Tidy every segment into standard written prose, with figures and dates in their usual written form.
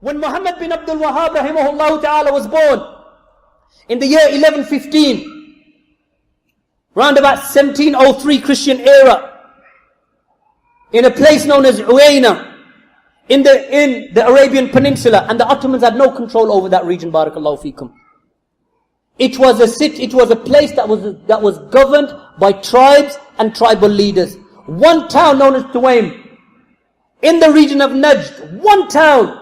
When Muhammad bin Abdul Waahid rahimahullah ta'ala was born in the year 1115, round about 1703 Christian era, in a place known as Uyayna, in the Arabian Peninsula, and the Ottomans had no control over that region, barakallahu fikum. It was a place that was governed by tribes and tribal leaders. One town known as Tuwaim, in the region of Najd, one town.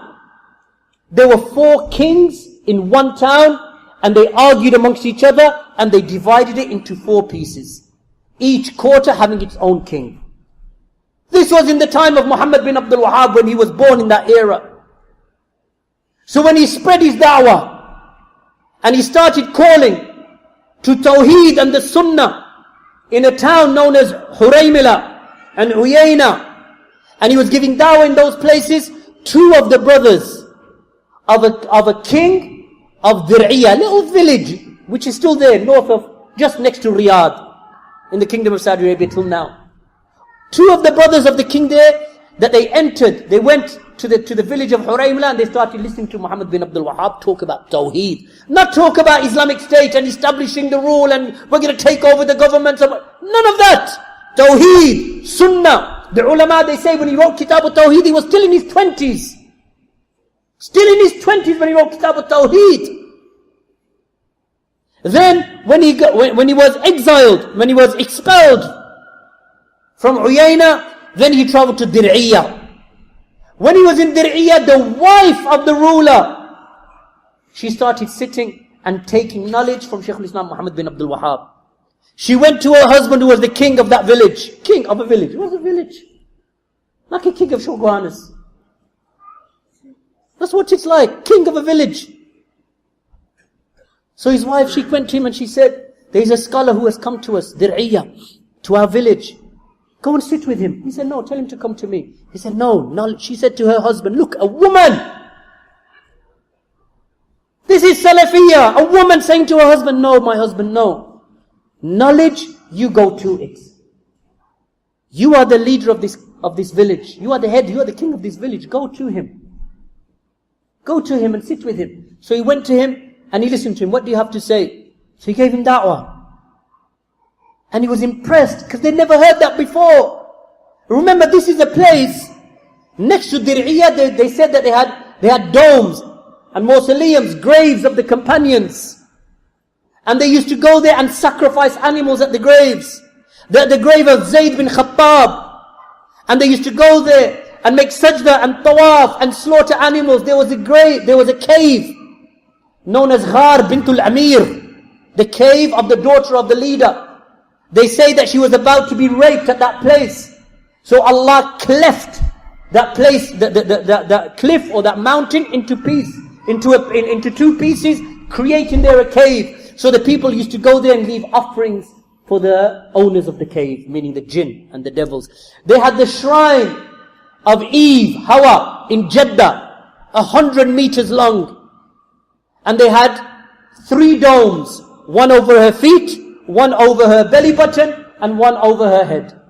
There were 4 kings in one town, and they argued amongst each other, and they divided it into 4 pieces, each quarter having its own king. This was in the time of Muhammad bin Abdul Wahab, when he was born in that era. So when he spread his da'wah, and he started calling to Tawheed and the Sunnah in a town known as Huraymila and Uyayna, and he was giving da'wah in those places, 2 of the brothers of a king of Dir'iyah, a little village which is still there, just next to Riyadh, in the kingdom of Saudi Arabia till now. 2 of the brothers of the king there, that they went to the village of Huraymila, and they started listening to Muhammad bin Abdul Wahab talk about Tawheed. Not talk about Islamic State and establishing the rule and we're going to take over the government. None of that. Tawheed, Sunnah. The ulama, they say when he wrote Kitab al-Tawheed, he was still in his 20s. Still in his 20s when he wrote Kitab al-Tawheed. Then, when he was exiled, when he was expelled from Uyayna, then he traveled to Dir'iyah. When he was in Dir'iyah, the wife of the ruler, she started sitting and taking knowledge from Shaykh-ul-Islam Muhammad bin Abdul Wahab. She went to her husband, who was the king of that village. King of a village. It was a village. Like a king of Shoguanas. That's what it's like. King of a village. So his wife, she went to him and she said, there is a scholar who has come to us, Dir'iyah, to our village. Go and sit with him. He said, no, tell him to come to me. He said, no. She said to her husband, look, a woman. This is Salafiyah. A woman saying to her husband, no, my husband, no. Knowledge, you go to it. You are the leader of this village. You are the head, you are the king of this village. Go to him. Go to him and sit with him. So he went to him and he listened to him. What do you have to say? So he gave him da'wah. And he was impressed because they never heard that before. Remember, this is a place next to Dir'iyah. They said that they had domes and mausoleums, graves of the companions. And they used to go there and sacrifice animals at the graves. The grave of Zayd bin Khattab. And they used to go there and make sajda and tawaf and slaughter animals. There was a cave known as Ghar bintul Amir, the cave of the daughter of the leader. They say that she was about to be raped at that place. So Allah cleft that place, the cliff or that mountain into 2 pieces, creating there a cave. So the people used to go there and leave offerings for the owners of the cave, meaning the jinn and the devils. They had the shrine of Eve, Hawa, in Jeddah, 100 meters long. And they had 3 domes, one over her feet, one over her belly button, and one over her head.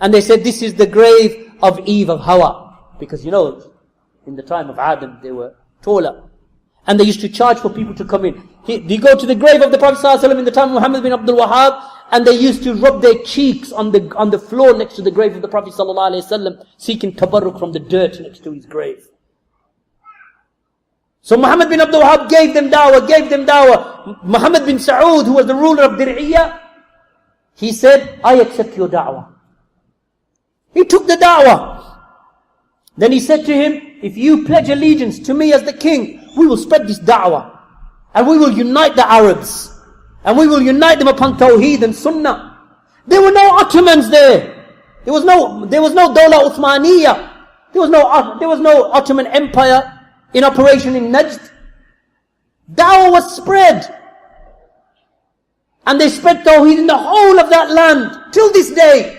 And they said this is the grave of Eve, of Hawa. Because in the time of Adam, they were taller. And they used to charge for people to come in. They go to the grave of the Prophet ﷺ in the time of Muhammad bin Abdul Wahab, and they used to rub their cheeks on the floor next to the grave of the Prophet ﷺ, seeking tabarruk from the dirt next to his grave. So Muhammad bin Abdul Wahab gave them da'wah. Muhammad bin Saud, who was the ruler of Dir'iyah, he said, I accept your da'wah. He took the da'wah. Then he said to him, if you pledge allegiance to me as the king, we will spread this da'wah. And we will unite the Arabs. And we will unite them upon Tawheed and Sunnah. There were no Ottomans there. There was no Dawla Uthmaniyah. There was no Ottoman Empire in operation in Najd. Dawah was spread. And they spread Tawheed in the whole of that land. Till this day.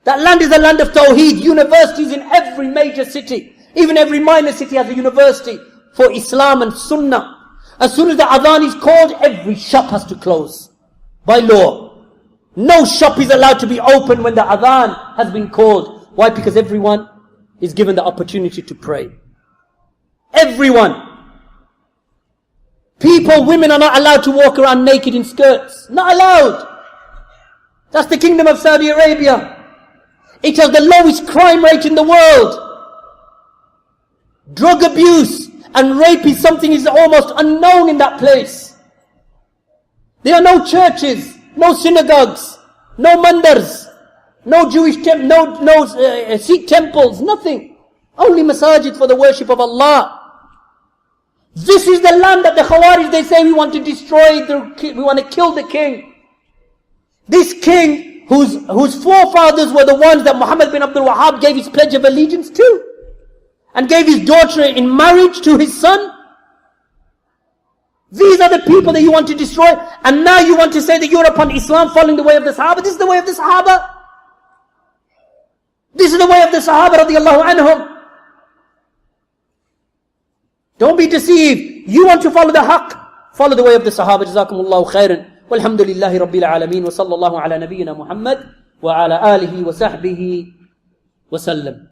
That land is a land of Tawheed. Universities in every major city. Even every minor city has a university for Islam and Sunnah. As soon as the adhan is called, every shop has to close. By law. No shop is allowed to be open when the adhan has been called. Why? Because everyone is given the opportunity to pray. everyone. People, women are not allowed to walk around naked in skirts. Not allowed. That's the kingdom of Saudi Arabia. It has the lowest crime rate in the world. Drug abuse and rape is something is almost unknown in that place. There are no churches, no synagogues, no mandars, no Jewish Sikh temples, nothing. Only masajid for the worship of Allah. This is the land that the Khawarij, they say we want to destroy, we want to kill the king. This king whose forefathers were the ones that Muhammad bin Abdul Wahab gave his pledge of allegiance to, and gave his daughter in marriage to his son. These are the people that you want to destroy, and now you want to say that you're upon Islam following the way of the Sahaba. This is the way of the Sahaba. This is the way of the Sahaba radiallahu anhum. Don't be deceived. You want to follow the haqq, follow the way of the Sahaba. Jazakumullahu khairan. Walhamdulillahi rabbil alameen. Wa sallallahu ala nabiyyina Muhammad wa ala alihi wa sahbihi wa sallam.